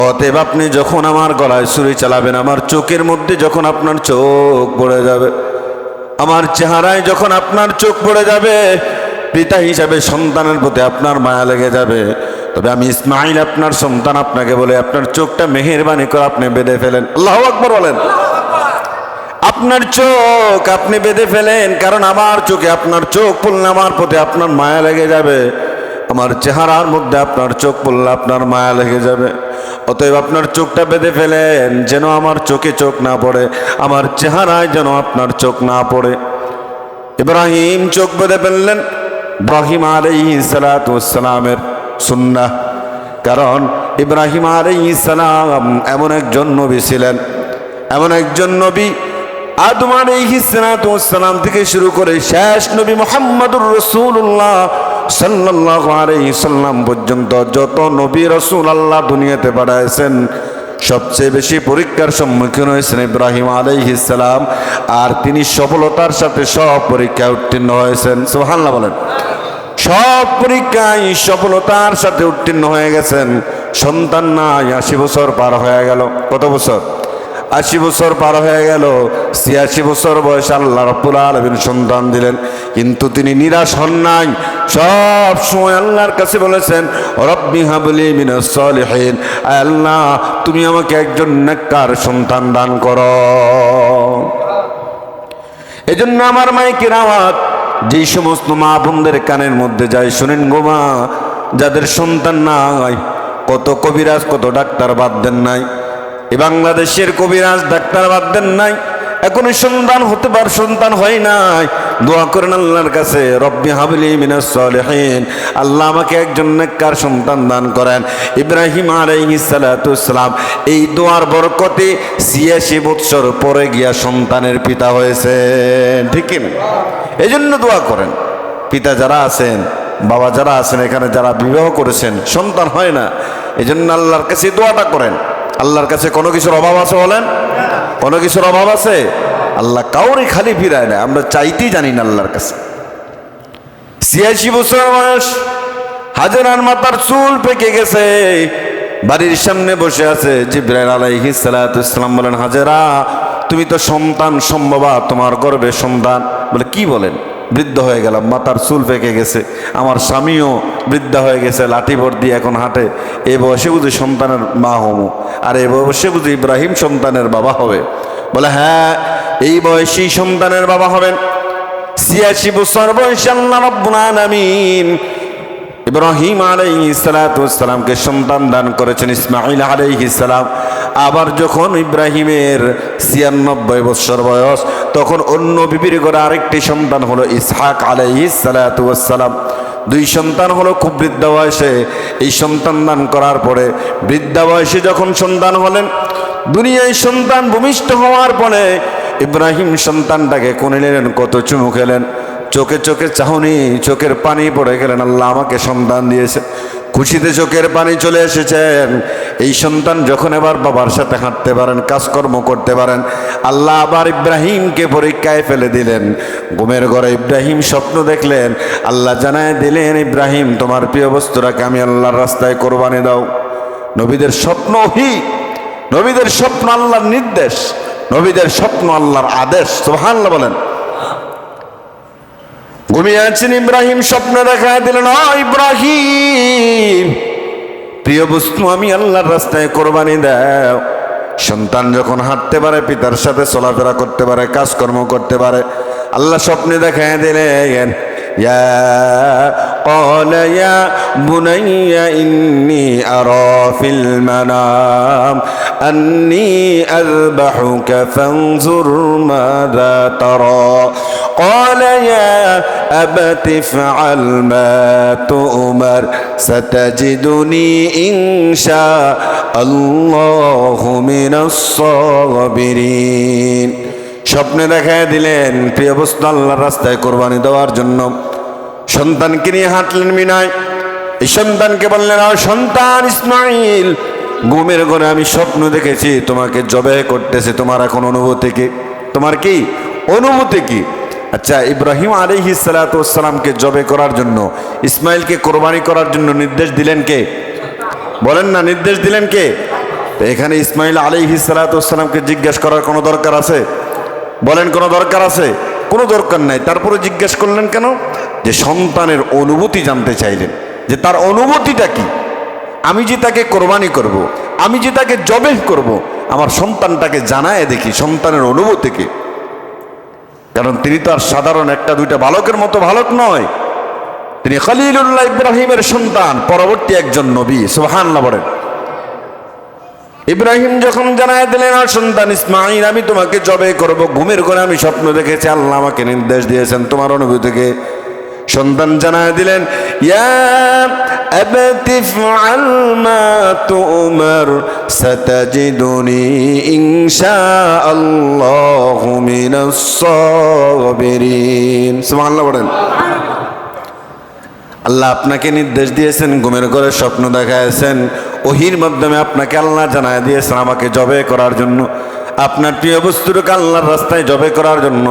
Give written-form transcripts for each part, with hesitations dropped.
অতএব আপনি যখন আমার গলায় ছুরি চালাবেন, আমার চোখের মধ্যে যখন আপনার চোখ পড়ে যাবে, আমার চেহারায় যখন আপনার চোখ পড়ে যাবে, পিতা হিসাবে সন্তানের প্রতি আপনার মায়া লেগে যাবে, তবে আমি ইসমাইল আপনার সন্তান আপনাকে বলে আপনার চোখটা মেহেরবানি করে আপনি বেঁধে ফেলেন। আল্লাহু আকবার বলেন। আপনার চোখ আপনি বেঁধে ফেলেন, কারণ আমার চোখে আপনার চোখ পড়লে আমার প্রতি আপনার মায়া লেগে যাবে, আমার চেহারার মধ্যে আপনার চোখ পড়লে আপনার মায়া লেগে যাবে। অতএব আপনার চোখটা বেঁধে ফেলেন, যেন আমার চোখে চোখ না পড়ে, আমার চেহারায় যেন আপনার চোখ না পড়ে। ইব্রাহিম চোখ বেঁধে ফেললেন। ইব্রাহিম আলাইহিস সালাতু ওয়াস সালামের সুন্নাহ, কারণ ইব্রাহিম আলাইহিস সালাম এমন একজন নবী ছিলেন, এমন একজন নবী, আদম আলাইহিস সালাতু ওয়াস সালাম থেকে শুরু করে শেষ নবী মুহাম্মদুর রাসূলুল্লাহ সাল্লাল্লাহু আলাইহি সাল্লাম পর্যন্ত যত নবী রাসূল আল্লাহ দুনিয়াতে পাঠাইছেন, সবচেয়ে বেশি পরীক্ষার সম্মুখীন হয়েছেন ইব্রাহিম আলাইহিস সালাম। আর তিনি সফলতার সাথে সব পরীক্ষায় উত্তীর্ণ হয়েছেন। সুবহানাল্লাহ বলেন। সব পরীক্ষায় সফলতার সাথে উত্তীর্ণ হয়ে গেছেন। সন্তান নাই, 80 বছর পার হয়ে গেল। কত বছর? 80 বছর পার হয়ে গেল। 86 বছর বয়সে আল্লাহ রাব্বুল আলামিন সন্তান দিলেন, কিন্তু তিনি নিরাশ হন নাই। সব সময় আল্লাহর কাছে বলেছেন, রব্বি হাবলি মিনাস সালিহিন, আল্লাহ তুমি আমাকে একজন নেককার সন্তান দান করো। এজন্য আমার মাইকের আওয়াজ যেই সমস্ত মা বোনদের কানের মধ্যে যায়, শুনেন গো মা, যাদের সন্তান নাই, কত কবিরাজ কত ডাক্তার বাদ দেন নাই, এই বাংলাদেশের কবিরাজ ডাক্তার বাদ দেন নাই, এখনো সন্তান হতে পার, সন্তান হয় নাই, দোয়া করেন আল্লাহর কাছে, রব্বি হাবলি মিনাস সালিহিন, আল্লাহ আমাকে একজন নেককার সন্তান দান করেন। ইব্রাহিম আলাইহিস সালাতু ওয়াস সালাম এই দোয়ার বরকতে 86 বছর পরে গিয়া সন্তানের পিতা হয়েছেন। ঠিক কি না? এই জন্য দোয়া করেন। পিতা যারা আছেন, বাবা যারা আছেন, এখানে যারা বিবাহ করেছেন, সন্তান হয় না, এই জন্য আল্লাহর কাছে দোয়াটা করেন। আল্লাহর কাছে কোনো কিছুর অভাব আছে বলেন? কোনো কিছুর অভাব আছে? আল্লাহ কাউরে খালি ফিরায় না, আমরা চাইতেই জানি না আল্লাহর কাছে। 86 বছর বয়স, হাজেরার মাথার চুল পেকে গেছে, বাড়ির সামনে বসে আছে জিবরাইল আলাইহিস সালাতু ওয়াস সালাম। বলেন, হাজেরা তুমি তো সন্তান সম্ভবা, তোমার গর্ভে সন্তান। বলে, কি বলেন? বৃদ্ধ হয়ে গেলাম, মাথার চুল পেকে গেছে, আমার স্বামীও বৃদ্ধ হয়ে গেছে, লাঠি ভর দিয়ে এখন হাঁটে, এই বয়সে বুঝি সন্তানের মা হমু, আর এই বয়সে বুঝি ইব্রাহিম সন্তানের বাবা হবে? বলে, হ্যাঁ, এই বয়সেই সন্তানের বাবা হবেন। 86 বছর বয়সে আল্লাহ রাব্বুল আলামিন ইব্রাহিম আলাইহিস সালাতু ওয়াস সালামকে সন্তান দান করেছেন, ইসমাঈল আলাইহিস সালাম। আবার যখন ইব্রাহিমের 96 বছর বয়স, তখন অন্য বিবির ঘরে আরেকটি সন্তান হলো ইসহাক আলাইহিস সালাতু ওয়াস সালাম। 2 সন্তান হলো খুব বৃদ্ধ বয়সে। এই সন্তান দান করার পরে বৃদ্ধা বয়সে যখন সন্তান হলেন, দুনিয়ায় সন্তান ভূমিষ্ঠ হওয়ার পরে ইব্রাহিম সন্তানটাকে কোলে নিলেন, কত চুমু খেলেন, চোখে চোখে চাহনি, চোখের পানি পড়ে গেলেন, আল্লাহ আমাকে সন্তান দিয়েছে, খুশিতে চোখের পানি চলে এসেছেন। এই সন্তান যখন এবার বাবার সাথে হাঁটতে পারেন, কাজকর্ম করতে পারেন, আল্লাহ আবার ইব্রাহিমকে পরীক্ষায় ফেলে দিলেন। ঘুমের ঘরে ইব্রাহিম স্বপ্ন দেখলেন, আল্লাহ জানায় দিলেন, ইব্রাহিম তোমার প্রিয় বস্তুটাকে আমি আল্লাহর রাস্তায় কোরবানি দাও। নবীদের স্বপ্ন নবীদের স্বপ্ন আল্লাহর নির্দেশ, নবীদের স্বপ্ন আল্লাহর আদেশ। সুবহানাল্লাহ বলেন। ঘুমিয়ে আছেন ইব্রাহিম, স্বপ্ন দেখায় দিলেন, ও ইব্রাহিম, প্রিয় বস্তু আমি আল্লাহর রাস্তায় কোরবানি দাও। সন্তান যখন হাঁটতে পারে, পিতার সাথে চলাফেরা করতে পারে, কাজকর্ম করতে পারে, আল্লাহ স্বপ্নে দেখায় দিলেন, قال يا بني إني أرى في المنام أني أذبحك فانظر ماذا ترى قال يا أبت افعل ما تؤمر ستجدني إن شاء الله من الصابرين। স্বপ্নে দেখায় দিলেন প্রিয় বস্তু আল্লাহর রাস্তায় কোরবানি দেওয়ার জন্য। সন্তানকে নিয়ে হাঁটলেন মিনায়। এই সন্তানকে বললেন, ও সন্তান ইসমাইল, ঘুমের ঘরে আমি স্বপ্ন দেখেছি তোমাকে জবে করতেছে, তোমার এখন অনুভূতি কি? তোমার কি অনুভূতি কি? আচ্ছা, ইব্রাহিম আলাইহিস সালাতু ওয়াস সালামকে জবে করার জন্য, ইসমাইলকে কোরবানি করার জন্য নির্দেশ দিলেন কে? বলেন না, নির্দেশ দিলেন কে? তো এখানে ইসমাইল আলাইহিস সালাতু ওয়াস সালামকে জিজ্ঞেস করার কোনো দরকার আছে? বলেন, কোনো দরকার আছে? কোনো দরকার নাই। তারপরে জিজ্ঞেস করলেন কেন? যে সন্তানের অনুভূতি জানতে চাইলেন, যে তার অনুভূতিটা কি। আমি যে তাকে কোরবানি করব, আমি যে তাকে জবেহ করব, আমার সন্তানটাকে জানায় দেখি সন্তানের অনুভূতি কি। কারণ তিনি তো আর সাধারণ একটা দুইটা বালকের মতো বালক নয়, তিনি খলিলুল্লাহ ইব্রাহিমের সন্তান, পরবর্তী একজন নবী। সুবহানাল্লাহ বলেন। ইব্রাহিম যখন জানায় দিলেন, আর সন্তান ইসমাঈল, আমি তোমাকে জবে করব, ঘুমের ঘরে আমি স্বপ্ন দেখেছি, আল্লাহ আমাকে নির্দেশ দিয়েছেন, তোমার অনুভূতিকে। সন্তান জানায় দিলেন, ইয়া আবাতি ফাআল মা তুমার সাতাজিদুনি ইনশাআল্লাহু মিনাস সাবিরিন। সুবহানাল্লাহ বলেন। আল্লাহ আপনাকে নির্দেশ দিয়েছেন, ঘুমের ঘরে স্বপ্ন দেখাইছেন, ওহির মাধ্যমে আপনাকে আল্লাহ জানায় দিয়েছেন আমাকে জবে করার জন্য, আপনার প্রিয় বস্তুটাকে আল্লাহর রাস্তায় জবে করার জন্য।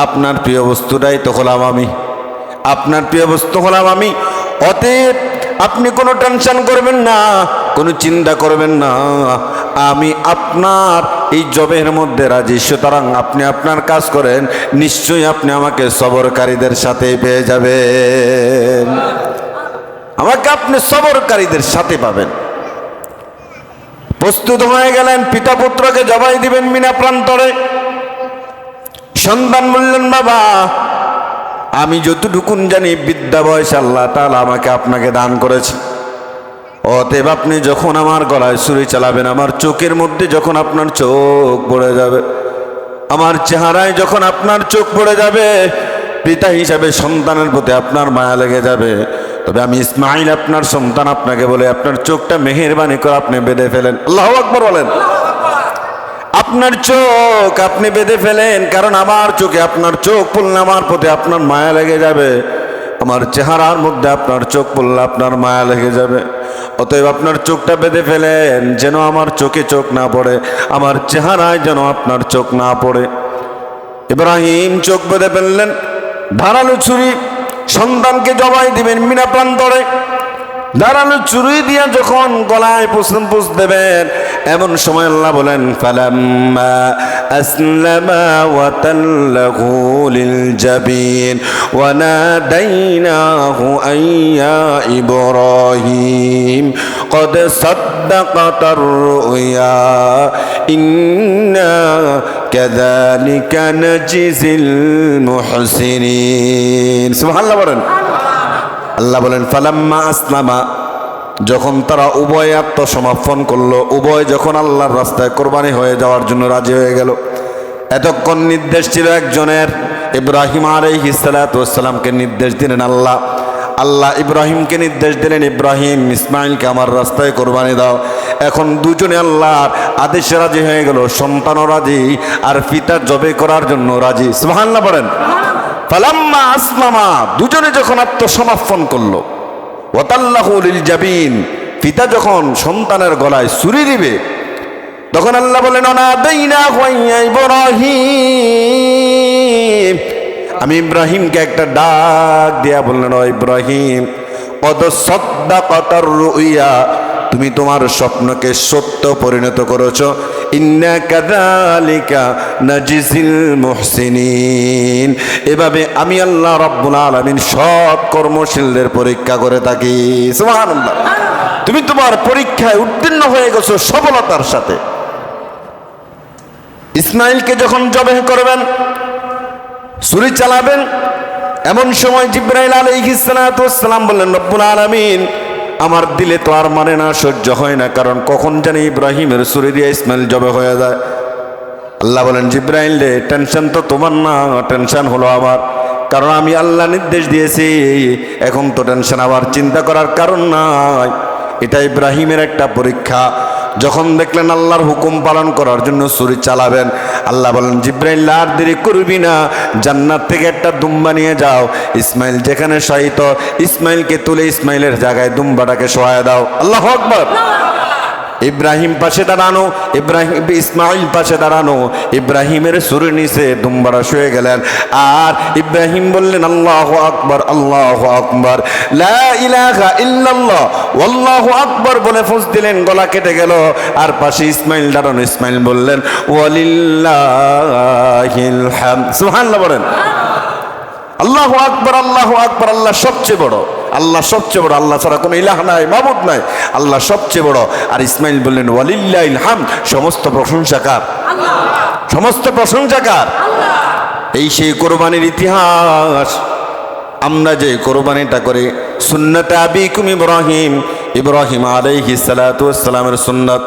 আপনার প্রিয় বস্তুটাই তো হলাম আমি, আপনার প্রিয় বস্তু হলাম আমি। অতএব আপনি কোনো টেনশন করবেন না, কোনো চিন্তা করবেন না, আমি আপনার এই জবের মধ্যে রাজি। সুতরাং আপনি আপনার কাজ করেন, নিশ্চয়ই আপনি আমাকে সবরকারীদের সাথে পেয়ে যাবেন, আমাকে আপনি সবরকারীদের সাথে পাবেন। প্রস্তুত হয়ে গেলেন, পিতা পুত্রকে জবাই দিবেন মিনা প্রান্তরে। সন্তান বললেন, বাবা আমি যতটুকুন জানি বিদ্যা বয়স আল্লাহ তাআলা আমাকে আপনাকে দান করেছে, অতএব আপনি যখন আমার গলায় ছুরি চালাবেন, আমার চোখের মধ্যে যখন আপনার চোখ পড়ে যাবে, আমার চেহারায় যখন আপনার চোখ পড়ে যাবে, পিতা হিসাবে সন্তানের প্রতি আপনার মায়া লেগে যাবে। তবে আমি ইসমাঈল আপনার সন্তান, আপনাকে বলে আপনার চোখটা মেহেরবানি করে আপনি বেঁধে ফেলেন। আল্লাহু আকবার বলেন। আপনার চোখ আপনি বেঁধে ফেলেন, কারণ আমার চোখে আপনার চোখ পড়লে আমার প্রতি আপনার মায়া লেগে যাবে, আমার চেহারার মধ্যে আপনার চোখ পড়লে আপনার মায়া লেগে যাবে। অতএব আপনার চোখটা বেঁধে ফেলেন, যেন আমার চোখে চোখ না পড়ে, আমার চেহারায় যেন আপনার চোখ না পড়ে। ইব্রাহিম চোখ বেঁধে ফেললেন, ধারালো ছুরি সন্তানকে জবাই দিবেন মিনা প্রান্তরে। ধারালো ছুরি দিয়া যখন গলায় পুষ দেবেন, এমন সময় আল্লাহ বলেন, ফালাম্মা আসলামা ওয়া তাল্লাহু লিল জাবিন ওয়া নাদাইনাহু আইয়া ইব্রাহিম ক্বাদ সাদ্দাকাতার রুয়া ইন্না কাযালিকা নাজিজিল মুহসিনিন। সুবহানাল্লাহ বলেন। আল্লাহ বলেন, ফালাম্মা আসলামা, যখন তারা উভয় আত্মসমর্পণ করলো, উভয় যখন আল্লাহর রাস্তায় কোরবানি হয়ে যাওয়ার জন্য রাজি হয়ে গেল। এতক্ষণ নির্দেশ ছিল একজনের, ইব্রাহিম আলাইহিস সালাতু ওয়াস সালামকে নির্দেশ দিলেন আল্লাহ। আল্লাহ ইব্রাহিমকে নির্দেশ দিলেন, ইব্রাহিম ইসমাঈলকে আমার রাস্তায় কোরবানি দাও। এখন দুজনে আল্লাহর আদেশে রাজি হয়ে গেল, সন্তানও রাজি আর পিতা জবে করার জন্য রাজি। সুবহানাল্লাহ বলেন। ফালাম্মা আসলামা, দুজনে যখন আত্মসমর্পণ করলো, ওয়াতাল্লাহু লিল জাবিন, পিতা যখন সন্তানের গলায় ছুরি দিবে, তখন আল্লাহ বলেন, নাদাইনাহু ইয়া ইব্রাহিম, আমি ইব্রাহিমকে একটা ডাক দিয়া বললেন, ও ইব্রাহিম কদ সাদ্দাকাতার রুইয়া, তুমি তোমার স্বপ্নকে সত্য পরিণত করেছো। ইন্না কাযালিকা নাজিজিল মুহসিনিন, এভাবে আমি আল্লাহ রাব্বুল আলামিন সৎ কর্মশীলদের পরীক্ষা করে থাকি। সুবহানাল্লাহ। তুমি তোমার পরীক্ষায় উত্তীর্ণ হয়ে গেছো সফলতার সাথে। ইসমাঈলকে যখন জবেহ করবেন, ছুরি চালাবেন, এমন সময় জিবরাইল আলাইহিস সালাতু ওয়াস সালাম বললেন, রব্বুল আলামিন আমার দিলে তো আর মানে না, সহ্য হয় না, কারণ কখন জানি ইব্রাহিমের ছুরি দিয়ে ইসমাঈল জবে হয়ে যায়। আল্লাহ বলেন, জিবরাইল রে, টেনশন তো তোমার না, টেনশন হলো আমার, কারণ আমি আল্লাহ নির্দেশ দিয়েছি, এখন তো টেনশন আবার চিন্তা করার কারণ নাই। এটা ইব্রাহিমের একটা পরীক্ষা। যখন দেখলেন আল্লাহর হুকুম পালন করার জন্য ছুরি চালাবেন, আল্লাহ বলেন, জিবরাইল আর দেরি করবি না, জান্নাত থেকে একটা দুম্বা নিয়ে যাও, ইসমাঈল যেখানে শায়িত, ইসমাঈলকে তুলে ইসমাঈলের জায়গায় দুম্বাটাকে শোয়ায় দাও। আল্লাহু আকবার। ইব্রাহিম পাশে দাঁড়ানো, ইসমাইল পাশে দাঁড়ানো, ইব্রাহিমের সুরের নিচে দুম্বারা শুয়ে গেলেন। আর ইব্রাহিম বললেন আল্লাহু আকবার, আল্লাহু আকবার, লা ইলাহা ইল্লাল্লাহ, আল্লাহু আকবার বলে ফুঁস দিলেন, গলা কেটে গেল। আর পাশে ইসমাইল দাঁড়ানো, ইসমাইল বললেন ওয়ালিল্লাহিল হামদ, সুবহানাল্লাহ বলেন। আল্লাহু আকবার, আল্লাহু আকবার, আল্লাহ সবচেয়ে বড়, আল্লাহ সবচেয়ে বড়, আল্লাহ ছাড়া কোনো ইলাহ নাই, মাবুদ নাই, আল্লাহ সবচেয়ে বড়। আর ইসমাইল বললেন ওয়ালিল্লাহিল হামদ, সমস্ত প্রশংসা কার? আল্লাহ। সমস্ত প্রশংসা কার? আল্লাহ। এই সেই কোরবানির ইতিহাস। আমরা যে কোরবানিটা করি সুন্নাতে আবিকুম ইব্রাহিম, ইব্রাহিম আলাইহিস সালাতু ওয়াস সালামের সুন্নাত।